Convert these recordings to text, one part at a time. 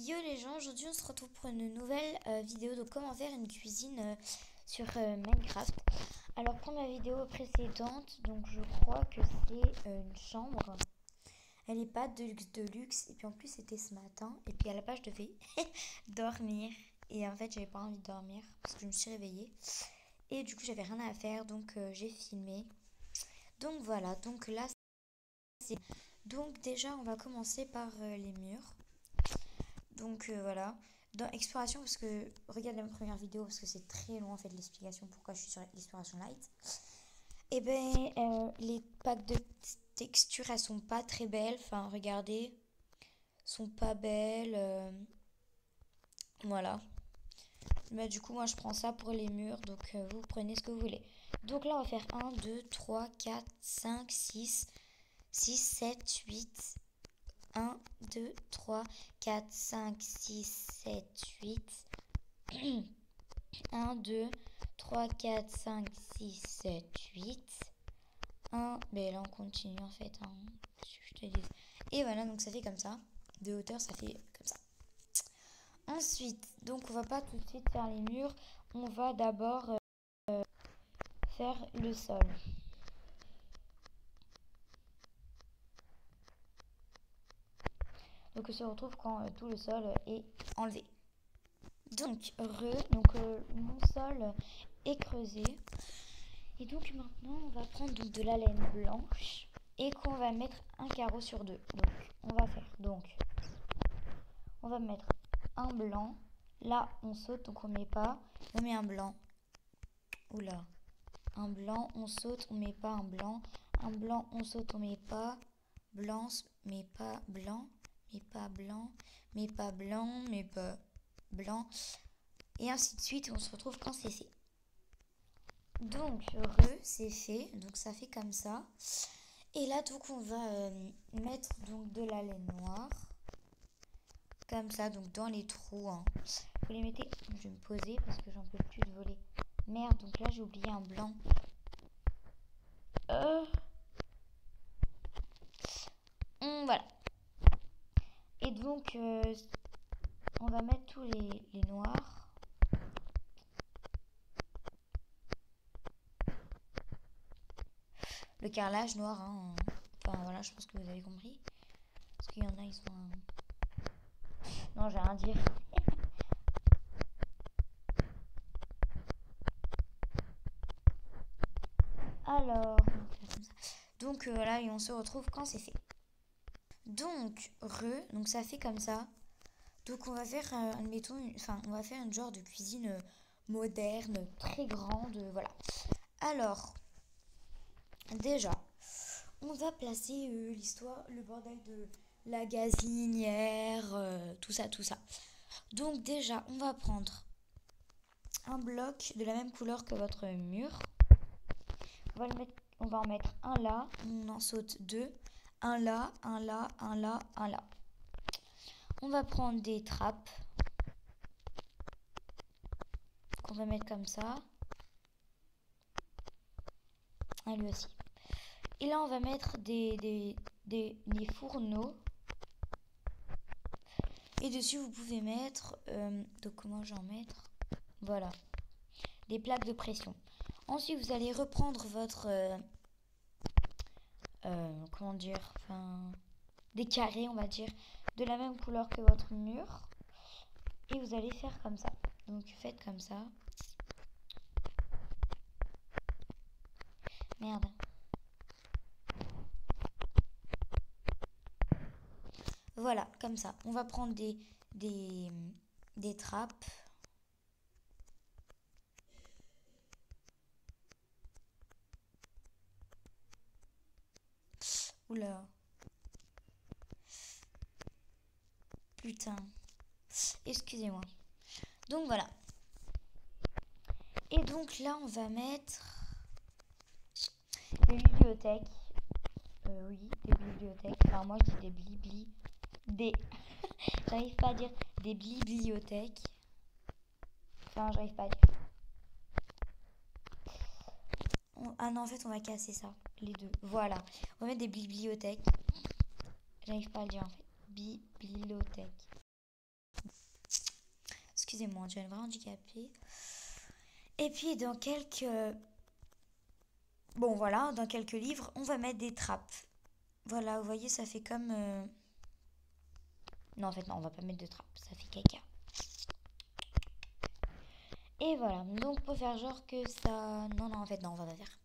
Yo les gens, aujourd'hui on se retrouve pour une nouvelle vidéo de comment faire une cuisine sur Minecraft. Alors pour ma vidéo précédente, donc je crois que c'est une chambre. Elle est pas de luxe et puis en plus c'était ce matin et puis à la base je devais dormir et en fait j'avais pas envie de dormir parce que je me suis réveillée et du coup j'avais rien à faire donc j'ai filmé. Donc voilà, donc là c'est... Donc déjà on va commencer par les murs. Donc voilà, dans exploration, parce que regarde ma première vidéo, parce que c'est très long en fait l'explication pourquoi je suis sur l'exploration light. Et ben les packs de textures elles sont pas très belles, enfin regardez, sont pas belles, voilà. Mais du coup moi je prends ça pour les murs, donc vous prenez ce que vous voulez. Donc là on va faire 1, 2, 3, 4, 5, 6, 6, 7, 8, 1, 2, 3, 4, 5, 6, 7, 8. 1, 2, 3, 4, 5, 6, 7, 8. 1, mais là on continue en fait. Hein, je te dis. Et voilà, donc ça fait comme ça. De hauteur, ça fait comme ça. Ensuite, donc on va pas tout de suite faire les murs. On va d'abord faire le sol. Donc on se retrouve quand tout le sol est enlevé. Donc, mon sol est creusé. Et donc maintenant, on va prendre donc, de la laine blanche et qu'on va mettre un carreau sur deux. Donc, on va mettre un blanc. Là, on saute, donc on met pas. On met un blanc. Oula. Un blanc, on saute, on met pas un blanc. Un blanc, on saute, on met pas. Blanc, mais pas blanc. Mais pas blanc. Mais pas blanc. Mais pas blanc. Et ainsi de suite, on se retrouve quand c'est fait. Donc, c'est fait. Donc, ça fait comme ça. Et là, donc, on va mettre donc de la laine noire. Comme ça, donc dans les trous. Hein. Vous les mettez... Je vais me poser parce que j'en peux plus de voler. Merde, donc là, j'ai oublié un blanc. Voilà. Et donc, on va mettre tous les noirs. Le carrelage noir, hein. Enfin voilà, je pense que vous avez compris. Parce qu'il y en a, ils sont... Non, j'ai rien à dire. Alors, donc voilà, et on se retrouve quand c'est fait. Donc, donc ça fait comme ça. Donc on va faire, admettons, on va faire une genre de cuisine moderne, très grande, voilà. Alors, déjà, on va placer le bordel de la gazinière, tout ça, tout ça. Donc déjà, on va prendre un bloc de la même couleur que votre mur. On va en mettre un là, on en saute deux. Un là, un là, un là, un là. On va prendre des trappes qu'on va mettre comme ça. Un lui aussi. Et là, on va mettre des fourneaux. Et dessus, vous pouvez mettre... donc, comment j'en mettre? Voilà. Des plaques de pression. Ensuite, vous allez reprendre votre... comment dire? Enfin... Des carrés, on va dire. De la même couleur que votre mur. Et vous allez faire comme ça. Donc, faites comme ça. Merde. Voilà, comme ça. On va prendre des trappes. Oula. Putain. Excusez-moi. Donc voilà. Et donc là, on va mettre des bibliothèques. Oui, des bibliothèques. Enfin, moi, je dis des blibli. J'arrive pas à dire des bibliothèques. Enfin, j'arrive pas à dire. Ah non, en fait, on va casser ça. Les deux. Voilà. On va mettre des bibliothèques. J'arrive pas à le dire, en fait. Bibliothèque. excusez-moi, je deviens vraiment handicapée. Et puis dans quelques... Bon voilà, dans quelques livres, on va mettre des trappes. Voilà, vous voyez, ça fait comme... Non, en fait, non, on va pas mettre de trappes, ça fait caca. Et voilà, donc pour faire genre que ça... Non, non, en fait, non, on va pas faire.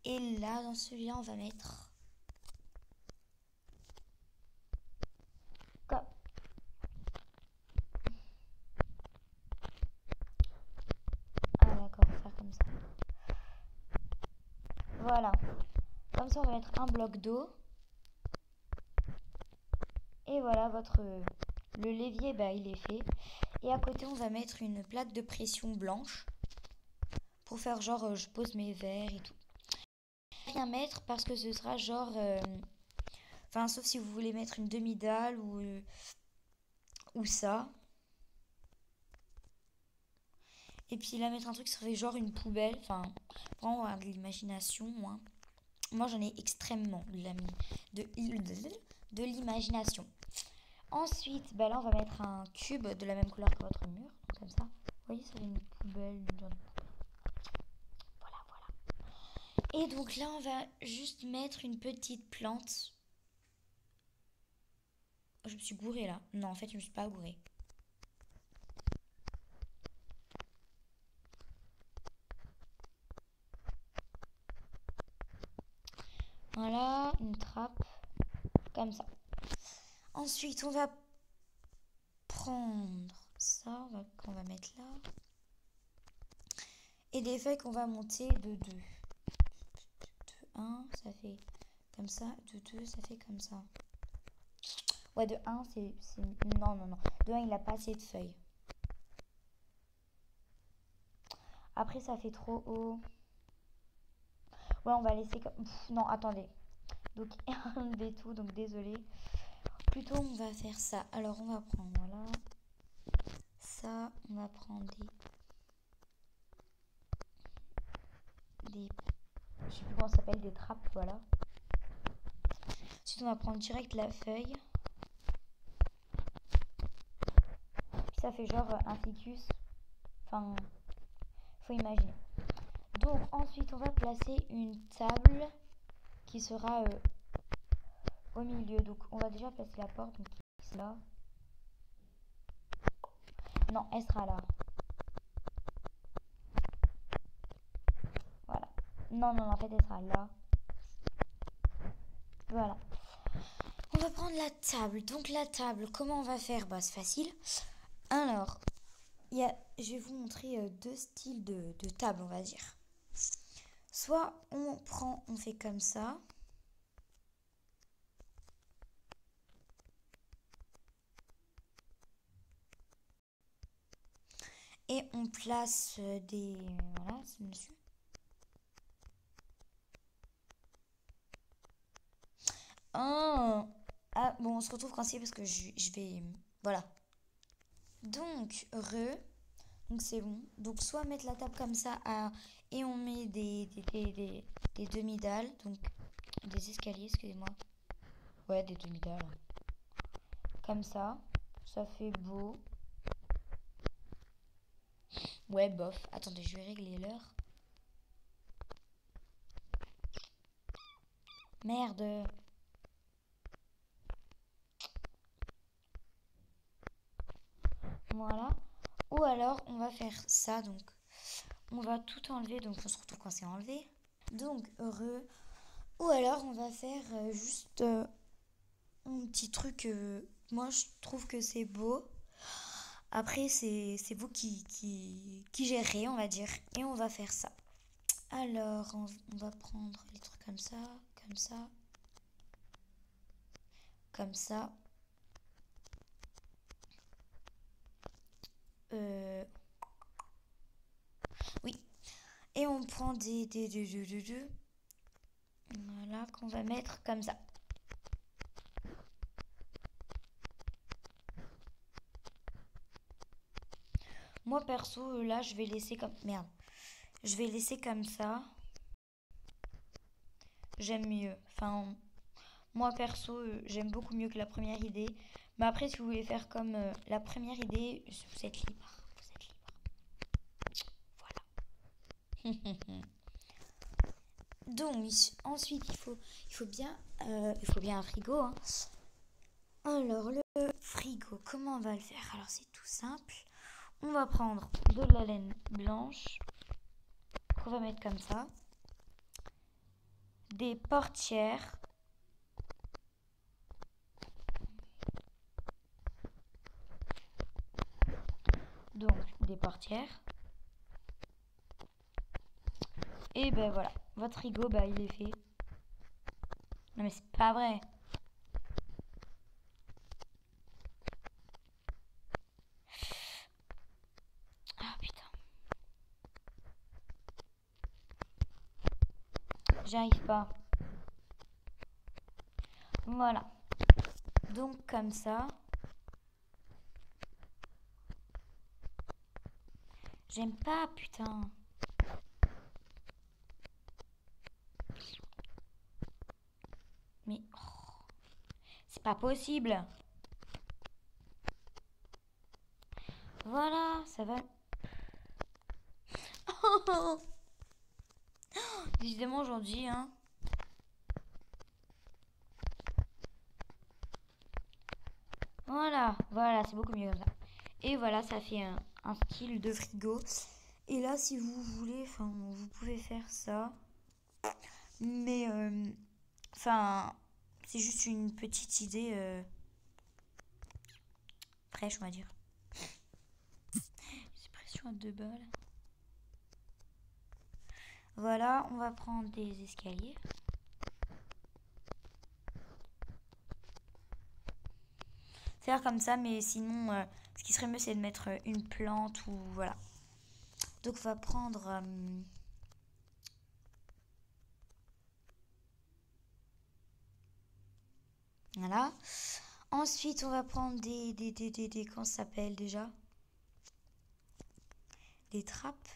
Et là, dans celui-là, on va mettre... Comme... Ah d'accord, on va faire comme ça. Voilà. Comme ça, on va mettre un bloc d'eau. Et voilà, le l'évier, bah, il est fait. Et à côté, on va mettre une plaque de pression blanche. Pour faire genre, je pose mes verres et tout. Rien mettre parce que ce sera genre... Enfin, sauf si vous voulez mettre une demi-dalle ou ça. Et puis là, mettre un truc, ça serait genre une poubelle. Enfin, vraiment avoir de l'imagination, moi. Moi, j'en ai extrêmement de l'imagination. Ensuite, bah là, on va mettre un cube de la même couleur que votre mur. Donc, comme ça. Vous voyez, ça fait une poubelle, une genre de poubelle. Voilà, voilà. Et donc là, on va juste mettre une petite plante. Je me suis gourée là. Non, en fait, je me suis pas gourée. Voilà, une trappe. Comme ça. Ensuite, on va prendre ça qu'on va mettre là. Et des feuilles qu'on va monter de 2. De 1, ça fait comme ça. De 2, ça fait comme ça. Ouais, de 1, c'est... Non, non, non. De 1, il n'a pas assez de feuilles. Après, ça fait trop haut. Ouais, on va laisser comme... non, attendez. Donc, enlever tout, donc désolé. Plutôt, on va faire ça. Alors, on va prendre, voilà. Ça, on va prendre des... Je sais plus comment ça s'appelle, des trappes, voilà. Ensuite, on va prendre direct la feuille. Puis ça fait genre un ficus. Enfin, faut imaginer. Donc, ensuite, on va placer une table qui sera au milieu. Donc, on va déjà placer la porte. Donc, là. Non, elle sera là. Voilà. Non, non, en fait, elle sera là. Voilà. On va prendre la table. Donc, la table, comment on va faire? Bah, c'est facile. Alors, je vais vous montrer 2 styles de table, on va dire. Soit on fait comme ça. Et on place des... Voilà, c'est dessus. Oh. Ah, bon, on se retrouve quand c'est parce que je vais... Voilà. Donc, donc c'est bon. Donc, soit mettre la table comme ça et on met des demi-dalles. Donc, des escaliers, excusez-moi. Ouais, des demi-dalles. Comme ça. Ça fait beau. Ouais, bof. Attendez, je vais régler l'heure. Merde. Voilà. Ou alors, on va faire ça. Donc, on va tout enlever. Donc, on se retrouve quand c'est enlevé. Donc, heureux. Ou alors, on va faire juste un petit truc. Moi, je trouve que c'est beau. Après, c'est vous qui gérez, on va dire. Et on va faire ça. Alors, on va prendre les trucs comme ça, comme ça, comme ça. Oui. Et on prend des voilà, qu'on va mettre comme ça. Moi, perso, là, je vais laisser comme... Merde. Je vais laisser comme ça. J'aime mieux. Enfin, Moi perso, j'aime beaucoup mieux que la première idée. Mais après, si vous voulez faire comme la première idée, vous êtes libre. Vous êtes libre. Voilà. Donc, ensuite, il faut bien un frigo. Hein. Alors, le frigo, comment on va le faire? Alors, c'est tout simple. On va prendre de la laine blanche qu'on va mettre comme ça. Des portières. Donc, des portières. Et ben voilà, votre frigo, bah il est fait. Non mais c'est pas vrai. Ah putain. J'arrive pas. Voilà. Donc comme ça. J'aime pas, putain. Mais c'est pas possible. Voilà, ça va. Décidément aujourd'hui, hein. Voilà, c'est beaucoup mieux comme ça. Et voilà, ça fait un style de frigo. Et là, si vous voulez, enfin, vous pouvez faire ça. Mais, enfin, c'est juste une petite idée fraîche, on va dire. C'est pression à 2 balles. Voilà, on va prendre des escaliers. Faire comme ça, mais sinon, ce qui serait mieux, c'est de mettre une plante ou voilà. Donc, on va prendre. Voilà. Ensuite, on va prendre des comment ça s'appelle déjà? Des trappes.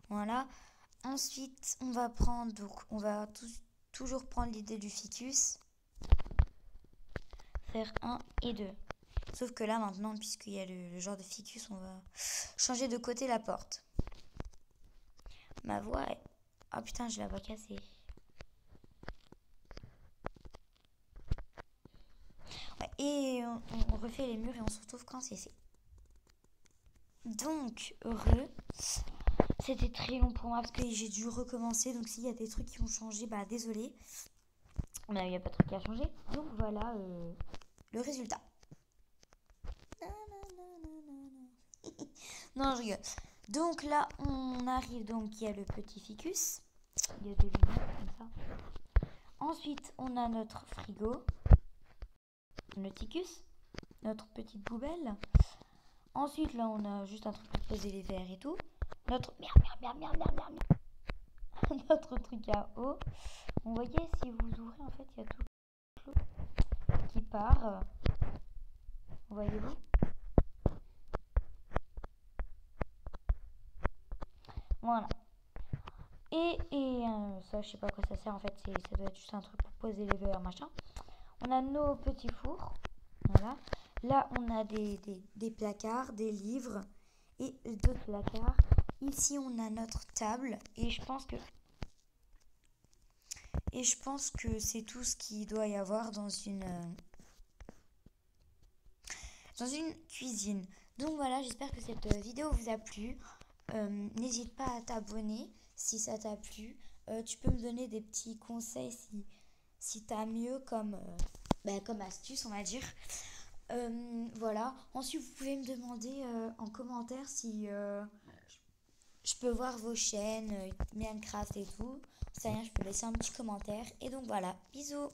Voilà. Ensuite, on va prendre, donc on va toujours prendre l'idée du ficus. Faire 1 et 2. Sauf que là, maintenant, puisqu'il y a le genre de ficus, on va changer de côté la porte. Ma voix est... Oh putain, je la vois cassée. Ouais, et on refait les murs et on se retrouve quand c'est fait. Donc, heureux. C'était très long pour moi parce que j'ai dû recommencer. Donc, s'il y a des trucs qui ont changé, bah désolé. Mais il n'y a pas de truc à changer. Donc, voilà le résultat. Non, je rigole. Donc là, on arrive, donc il y a le petit ficus. Il y a des lunettes comme ça. Ensuite, on a notre frigo. Le ticus. Notre petite poubelle. Ensuite, là, on a juste un truc pour poser les verres et tout. Notre... notre truc à eau. Vous voyez, si vous ouvrez, en fait, il y a tout qui part. Voyez-vous? Voilà. Et ça, je sais pas à quoi ça sert. En fait, ça doit être juste un truc pour poser les verres, machin. On a nos petits fours. Voilà. Là, on a des placards, des livres et d'autres placards. Ici, on a notre table. Et je pense que c'est tout ce qu'il doit y avoir dans une cuisine. Donc voilà, j'espère que cette vidéo vous a plu. N'hésite pas à t'abonner si ça t'a plu. Tu peux me donner des petits conseils si t'as mieux comme astuce, on va dire. Voilà. Ensuite, vous pouvez me demander en commentaire si je peux voir vos chaînes, Minecraft et tout. Ça rien, je peux laisser un petit commentaire. Et donc voilà, bisous.